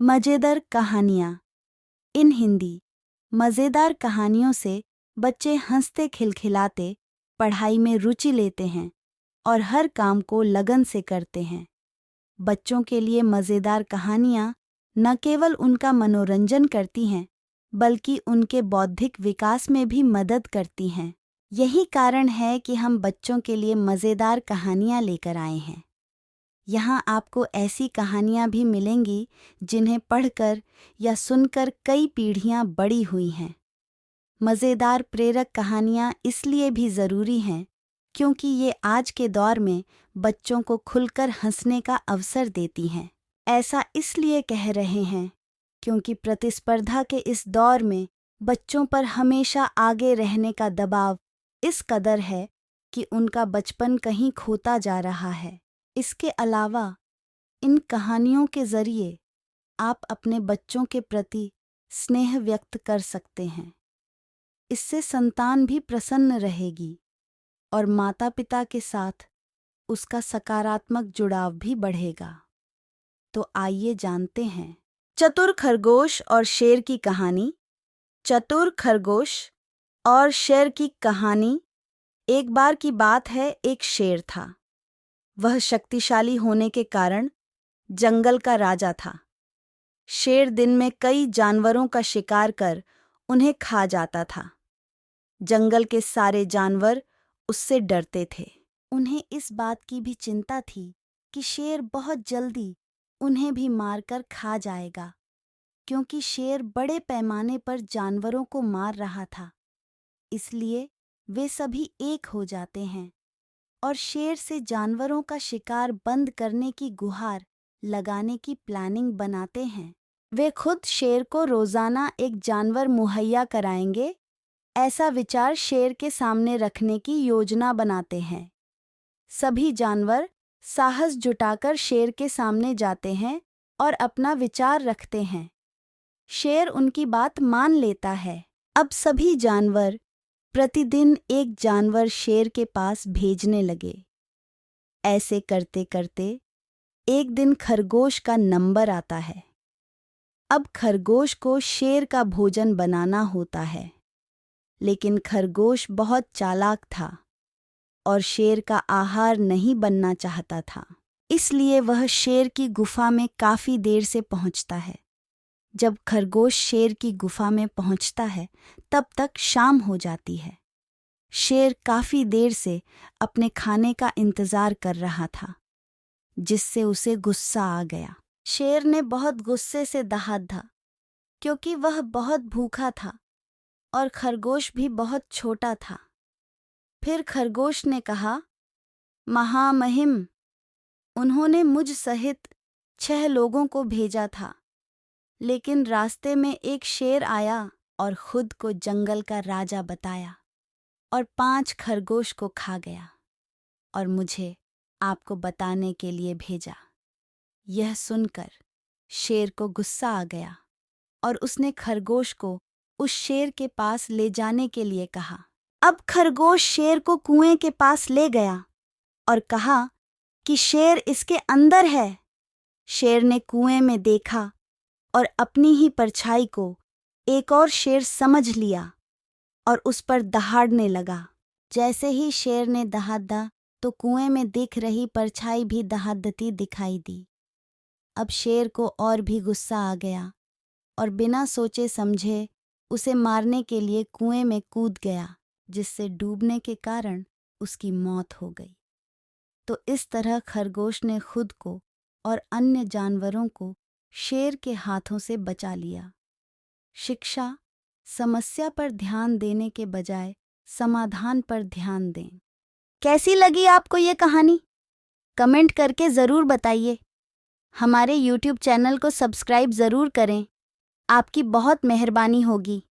मजेदार कहानियाँ। इन हिंदी मज़ेदार कहानियों से बच्चे हंसते खिलखिलाते पढ़ाई में रुचि लेते हैं और हर काम को लगन से करते हैं। बच्चों के लिए मज़ेदार कहानियाँ न केवल उनका मनोरंजन करती हैं, बल्कि उनके बौद्धिक विकास में भी मदद करती हैं। यही कारण है कि हम बच्चों के लिए मज़ेदार कहानियाँ लेकर आए हैं। यहाँ आपको ऐसी कहानियाँ भी मिलेंगी जिन्हें पढ़कर या सुनकर कई पीढ़ियाँ बड़ी हुई हैं। मज़ेदार प्रेरक कहानियाँ इसलिए भी ज़रूरी हैं क्योंकि ये आज के दौर में बच्चों को खुलकर हंसने का अवसर देती हैं। ऐसा इसलिए कह रहे हैं क्योंकि प्रतिस्पर्धा के इस दौर में बच्चों पर हमेशा आगे रहने का दबाव इस कदर है कि उनका बचपन कहीं खोता जा रहा है। इसके अलावा इन कहानियों के ज़रिए आप अपने बच्चों के प्रति स्नेह व्यक्त कर सकते हैं। इससे संतान भी प्रसन्न रहेगी और माता पिता के साथ उसका सकारात्मक जुड़ाव भी बढ़ेगा। तो आइए जानते हैं चतुर खरगोश और शेर की कहानी। चतुर खरगोश और शेर की कहानी। एक बार की बात है, एक शेर था। वह शक्तिशाली होने के कारण जंगल का राजा था। शेर दिन में कई जानवरों का शिकार कर उन्हें खा जाता था। जंगल के सारे जानवर उससे डरते थे। उन्हें इस बात की भी चिंता थी कि शेर बहुत जल्दी उन्हें भी मारकर खा जाएगा, क्योंकि शेर बड़े पैमाने पर जानवरों को मार रहा था। इसलिए वे सभी एक हो जाते हैं और शेर से जानवरों का शिकार बंद करने की गुहार लगाने की प्लानिंग बनाते हैं। वे खुद शेर को रोजाना एक जानवर मुहैया कराएंगे, ऐसा विचार शेर के सामने रखने की योजना बनाते हैं। सभी जानवर साहस जुटाकर शेर के सामने जाते हैं और अपना विचार रखते हैं। शेर उनकी बात मान लेता है। अब सभी जानवर प्रतिदिन एक जानवर शेर के पास भेजने लगे। ऐसे करते करते एक दिन खरगोश का नंबर आता है। अब खरगोश को शेर का भोजन बनाना होता है, लेकिन खरगोश बहुत चालाक था और शेर का आहार नहीं बनना चाहता था। इसलिए वह शेर की गुफा में काफी देर से पहुंचता है। जब खरगोश शेर की गुफा में पहुंचता है, तब तक शाम हो जाती है। शेर काफी देर से अपने खाने का इंतजार कर रहा था, जिससे उसे गुस्सा आ गया। शेर ने बहुत गुस्से से दहाड़ा, क्योंकि वह बहुत भूखा था और खरगोश भी बहुत छोटा था। फिर खरगोश ने कहा, महामहिम, उन्होंने मुझ सहित 6 लोगों को भेजा था, लेकिन रास्ते में एक शेर आया और खुद को जंगल का राजा बताया और 5 खरगोश को खा गया और मुझे आपको बताने के लिए भेजा। यह सुनकर शेर को गुस्सा आ गया और उसने खरगोश को उस शेर के पास ले जाने के लिए कहा। अब खरगोश शेर को कुएं के पास ले गया और कहा कि शेर इसके अंदर है। शेर ने कुएं में देखा और अपनी ही परछाई को एक और शेर समझ लिया और उस पर दहाड़ने लगा। जैसे ही शेर ने दहाड़ा तो कुएं में दिख रही परछाई भी दहाड़ती दिखाई दी। अब शेर को और भी गुस्सा आ गया और बिना सोचे समझे उसे मारने के लिए कुएं में कूद गया, जिससे डूबने के कारण उसकी मौत हो गई। तो इस तरह खरगोश ने खुद को और अन्य जानवरों को शेर के हाथों से बचा लिया। शिक्षा: समस्या पर ध्यान देने के बजाय समाधान पर ध्यान दें। कैसी लगी आपको ये कहानी? कमेंट करके ज़रूर बताइए। हमारे YouTube चैनल को सब्सक्राइब ज़रूर करें। आपकी बहुत मेहरबानी होगी।